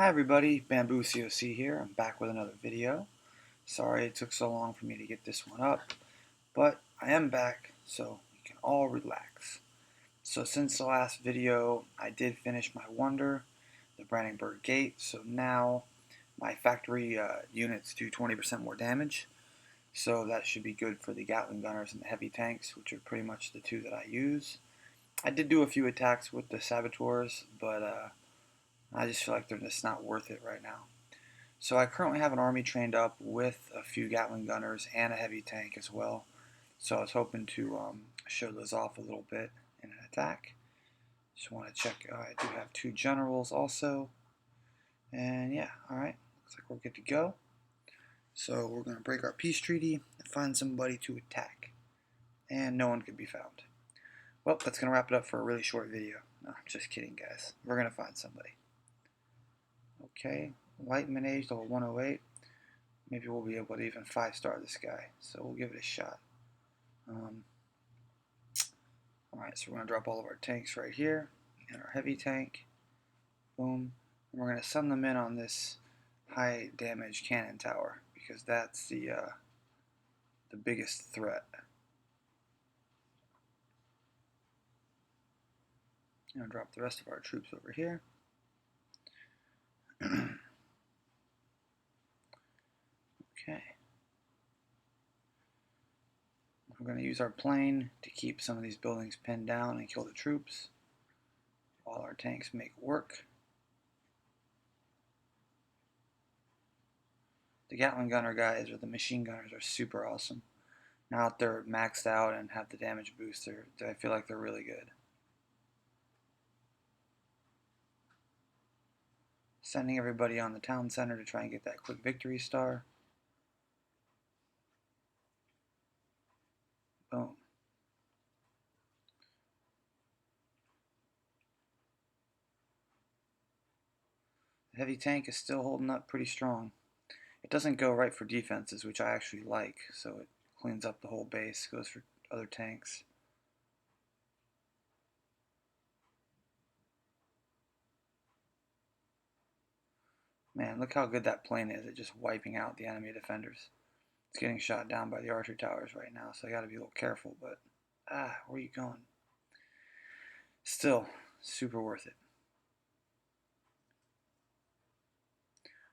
Hi everybody, Bamboo COC here. I'm back with another video. Sorry it took so long for me to get this one up, but I am back so you can all relax. So since the last video, I did finish my Wonder, the Brandenburg Gate, so now my factory units do 20% more damage. So that should be good for the Gatling gunners and the heavy tanks, which are pretty much the two that I use. I did do a few attacks with the saboteurs, but I just feel like they're just not worth it right now. So I currently have an army trained up with a few Gatling gunners and a heavy tank as well. So I was hoping to show those off a little bit in an attack. Just want to check. I do have two generals also. And yeah, alright. Looks like we're good to go. So we're going to break our peace treaty and find somebody to attack. And no one could be found. Well, that's going to wrap it up for a really short video. No, just kidding, guys. We're going to find somebody. Okay, Lightman Age level 108. Maybe we'll be able to even 5-star this guy. So we'll give it a shot. Alright, so we're going to drop all of our tanks right here. And our heavy tank. Boom. And we're going to send them in on this high damage cannon tower. Because that's the biggest threat. I'm going to drop the rest of our troops over here. Okay. We're going to use our plane to keep some of these buildings pinned down and kill the troops while our tanks make work. The Gatling gunner guys, or the machine gunners, are super awesome. Now that they're maxed out and have the damage booster, I feel like they're really good. Sending everybody on the town center to try and get that quick victory star. Boom. The heavy tank is still holding up pretty strong. It doesn't go right for defenses, which I actually like, so it cleans up the whole base, goes for other tanks. Man, look how good that plane is at just wiping out the enemy defenders. It's getting shot down by the archer towers right now, so I gotta be a little careful, but where are you going? Still, super worth it.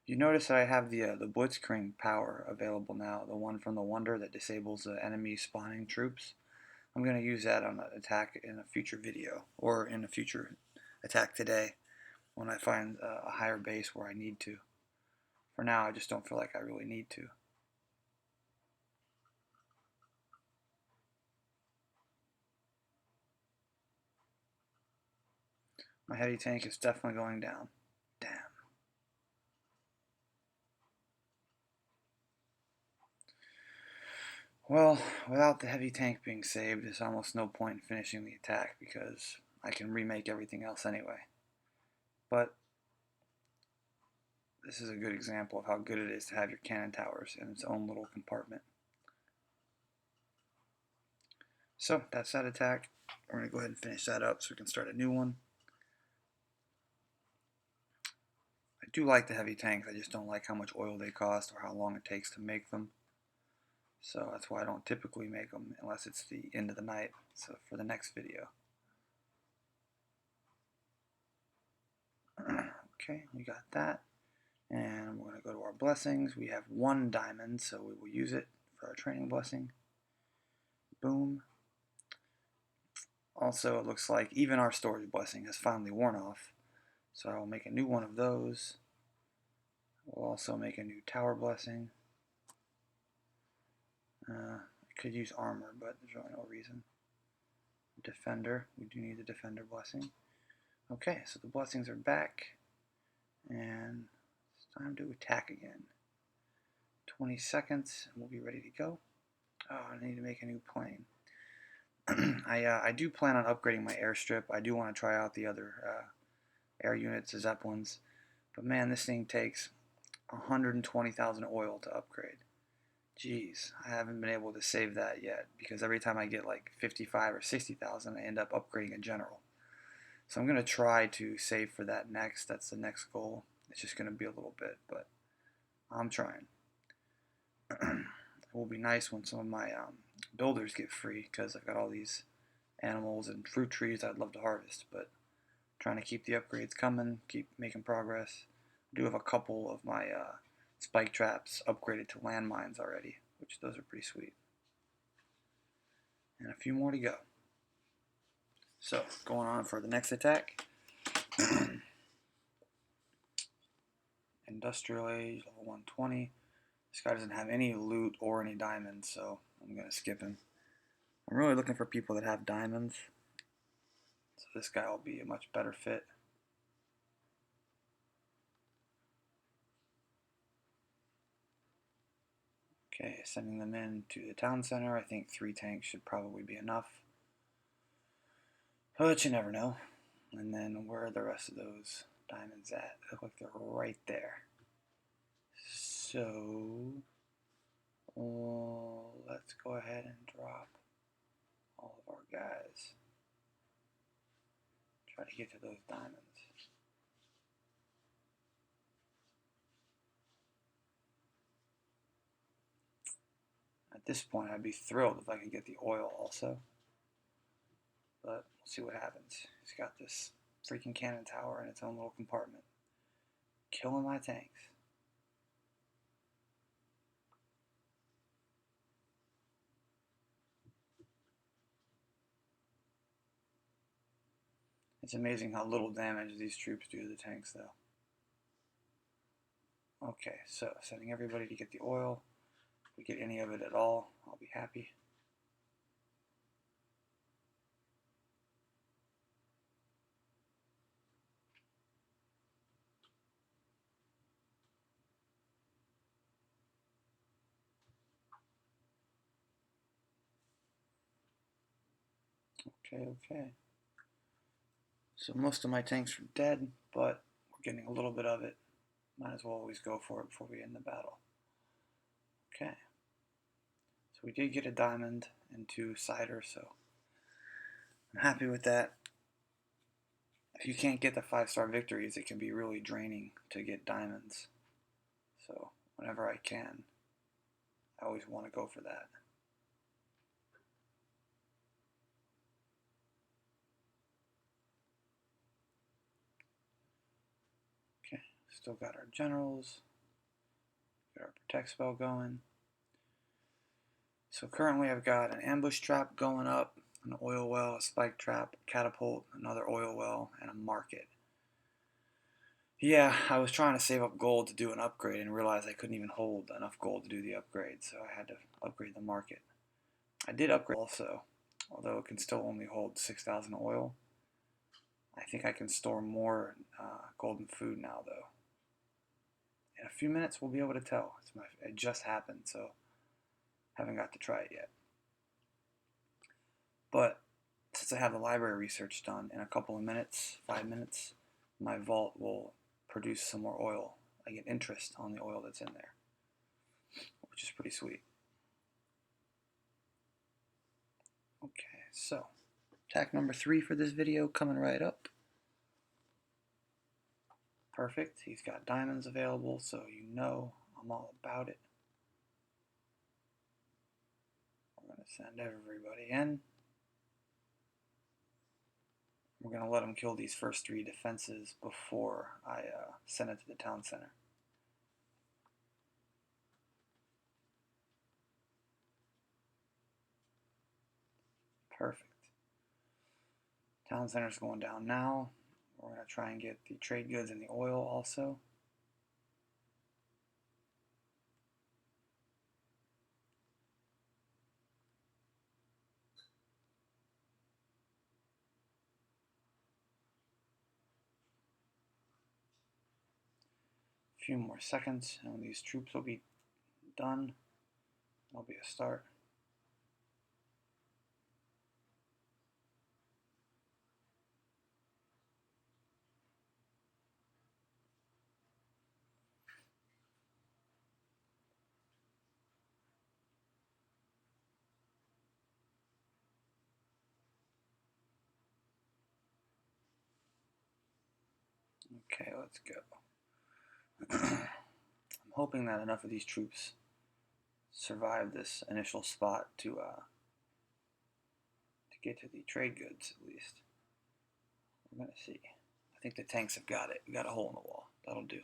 You notice that I have the Blitzkrieg power available now, the one from the Wonder that disables the enemy spawning troops. I'm going to use that on an attack in a future video, or in a future attack today, when I find a higher base where I need to. For now, I just don't feel like I really need to. My heavy tank is definitely going down. Damn. Well, without the heavy tank being saved, there's almost no point in finishing the attack because I can remake everything else anyway. But this is a good example of how good it is to have your cannon towers in its own little compartment. So that's that attack. We're going to go ahead and finish that up so we can start a new one. I do like the heavy tanks, I just don't like how much oil they cost or how long it takes to make them. So that's why I don't typically make them unless it's the end of the night, so for the next video. Okay, we got that. And we're going to go to our blessings. We have 1 diamond, so we will use it for our training blessing. Boom. Also, it looks like even our storage blessing has finally worn off. So I will make a new one of those. We'll also make a new tower blessing. I could use armor, but there's really no reason. Defender. We do need the defender blessing. Okay, so the blessings are back. And it's time to attack again. 20 seconds, and we'll be ready to go. Oh, I need to make a new plane. I do plan on upgrading my airstrip. I do want to try out the other air units, the Zeppelins. But man, this thing takes 120,000 oil to upgrade. Jeez, I haven't been able to save that yet because every time I get like 55 or 60,000, I end up upgrading a general. So I'm going to try to save for that next. That's the next goal. It's just going to be a little bit, but I'm trying. It will be nice when some of my builders get free because I've got all these animals and fruit trees I'd love to harvest, but trying to keep the upgrades coming, keep making progress. I do have a couple of my spike traps upgraded to landmines already, which those are pretty sweet. And a few more to go. So, going on for the next attack. Industrial Age, level 120. This guy doesn't have any loot or any diamonds, so I'm going to skip him. I'm really looking for people that have diamonds. So this guy will be a much better fit. Okay, sending them in to the town center. I think 3 tanks should probably be enough. But you never know. And then where are the rest of those diamonds at? They look like they're right there. So let's go ahead and drop all of our guys. Try to get to those diamonds. At this point, I'd be thrilled if I could get the oil also. But we'll see what happens. He's got this freaking cannon tower in its own little compartment. Killing my tanks. It's amazing how little damage these troops do to the tanks, though. Okay, so sending everybody to get the oil. If we get any of it at all, I'll be happy. Okay. So most of my tanks are dead, but we're getting a little bit of it. Might as well always go for it before we end the battle. Okay. So we did get a diamond and 2 cider, so I'm happy with that. If you can't get the 5-star victories, it can be really draining to get diamonds. So whenever I can, I always want to go for that. Okay, still got our generals. Got our protect spell going. So currently I've got an ambush trap going up, an oil well, a spike trap, a catapult, another oil well, and a market. Yeah, I was trying to save up gold to do an upgrade and realized I couldn't even hold enough gold to do the upgrade, so I had to upgrade the market. I did upgrade also, although it can still only hold 6,000 oil. I think I can store more golden food now, though. In a few minutes, we'll be able to tell. It just happened, so haven't got to try it yet. But since I have the library research done, in a couple of minutes, 5 minutes, my vault will produce some more oil. I get interest on the oil that's in there, which is pretty sweet. Okay, so attack number 3 for this video coming right up. Perfect. He's got diamonds available, so you know I'm all about it. We're going to send everybody in. We're going to let him kill these first 3 defenses before I send it to the town center. Perfect. Town center's going down now. We're going to try and get the trade goods and the oil also. A few more seconds and these troops will be done. That'll be a start. Okay, let's go. I'm hoping that enough of these troops survive this initial spot to get to the trade goods at least. We're gonna see. I think the tanks have got it. We got a hole in the wall. That'll do.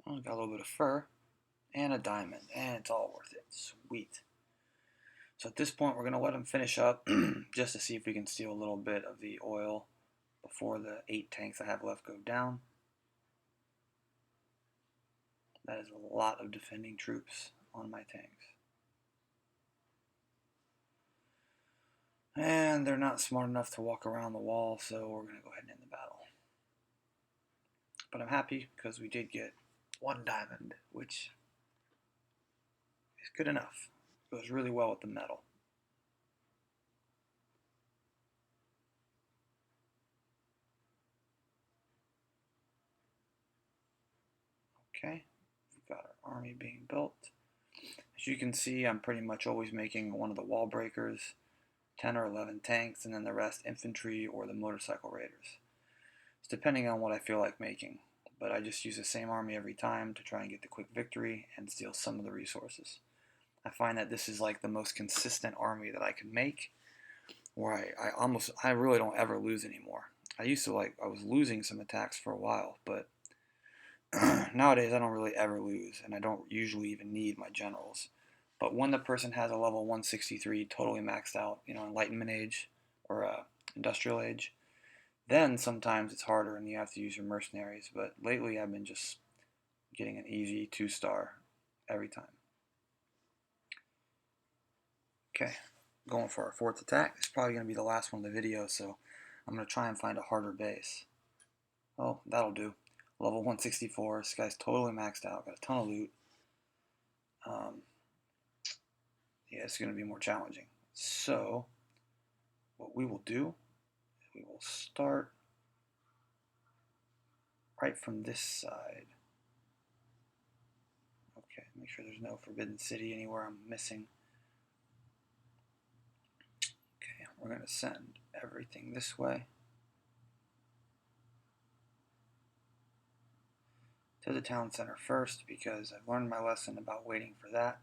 Oh, got a little bit of fur and a diamond, and it's all worth it. Sweet. So at this point, we're gonna let them finish up just to see if we can steal a little bit of the oil before the 8 tanks I have left go down. That is a lot of defending troops on my tanks. And they're not smart enough to walk around the wall, so we're going to go ahead and end the battle. But I'm happy because we did get 1 diamond, which is good enough. It goes really well with the metal. Okay, we've got our army being built. As you can see, I'm pretty much always making one of the wall breakers, 10 or 11 tanks, and then the rest infantry or the motorcycle raiders. It's depending on what I feel like making, but I just use the same army every time to try and get the quick victory and steal some of the resources. I find that this is like the most consistent army that I can make, where I really don't ever lose anymore. I was losing some attacks for a while, but nowadays I don't really ever lose, and I don't usually even need my generals. But when the person has a level 163 totally maxed out, Enlightenment Age or Industrial Age, then sometimes it's harder and you have to use your mercenaries. But lately I've been just getting an easy 2-star every time. Okay, going for our 4th attack. It's probably going to be the last one of the video, so I'm going to try and find a harder base. Oh, that'll do. Level 164. This guy's totally maxed out. Got a ton of loot. Yeah, it's going to be more challenging. So, what we will do is we will start right from this side. Okay, make sure there's no Forbidden City anywhere I'm missing. Okay, we're going to send everything this way to the town center first because I've learned my lesson about waiting for that.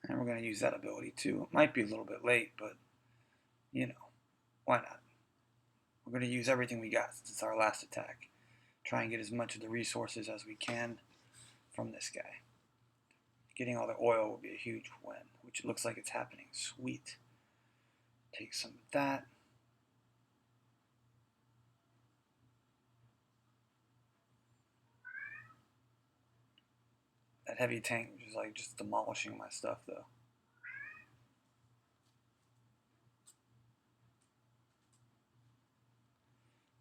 And we're going to use that ability too. It might be a little bit late, but why not? We're going to use everything we got since it's our last attack. Try and get as much of the resources as we can from this guy. Getting all the oil will be a huge win, which looks like it's happening. Sweet. Take some of that. That heavy tank is like just demolishing my stuff though.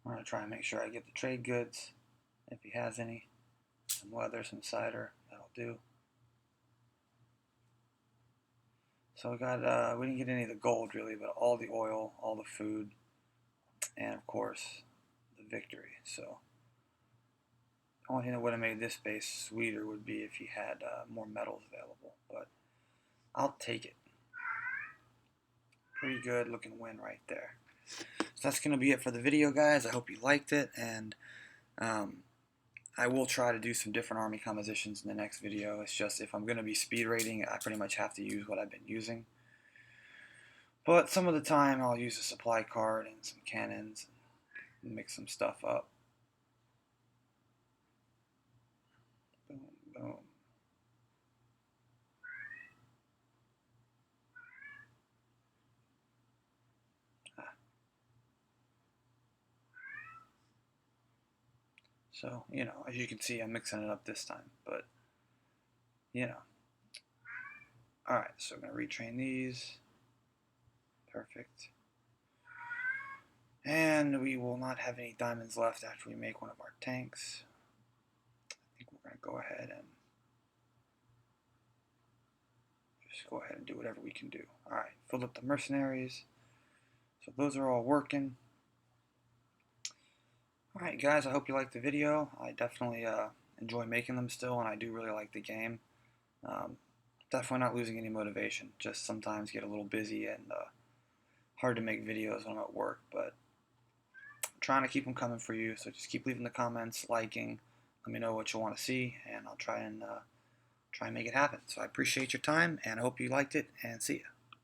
I'm going to try and make sure I get the trade goods, if he has any. Some leather, some cider, that'll do. So we didn't get any of the gold really, but all the oil, all the food, and of course, the victory. So the only thing that would have made this base sweeter would be if he had more metals available, but I'll take it. Pretty good looking win right there. So that's going to be it for the video, guys. I hope you liked it, and I will try to do some different army compositions in the next video. It's just if I'm going to be speed raiding, I pretty much have to use what I've been using. But some of the time I'll use a supply card and some cannons and mix some stuff up. Boom, boom. So, as you can see, I'm mixing it up this time, but, Alright, so I'm going to retrain these. Perfect. And we will not have any diamonds left after we make one of our tanks. I think we're going to go ahead and just go ahead and do whatever we can do. Alright, fill up the mercenaries. So those are all working. Alright guys, I hope you liked the video. I definitely enjoy making them still, and I do really like the game. Um, Definitely not losing any motivation, just sometimes get a little busy and hard to make videos when I'm at work, but I'm trying to keep them coming for you, so just keep leaving the comments, liking, let me know what you want to see, and I'll try and make it happen. So I appreciate your time, and I hope you liked it, and see ya.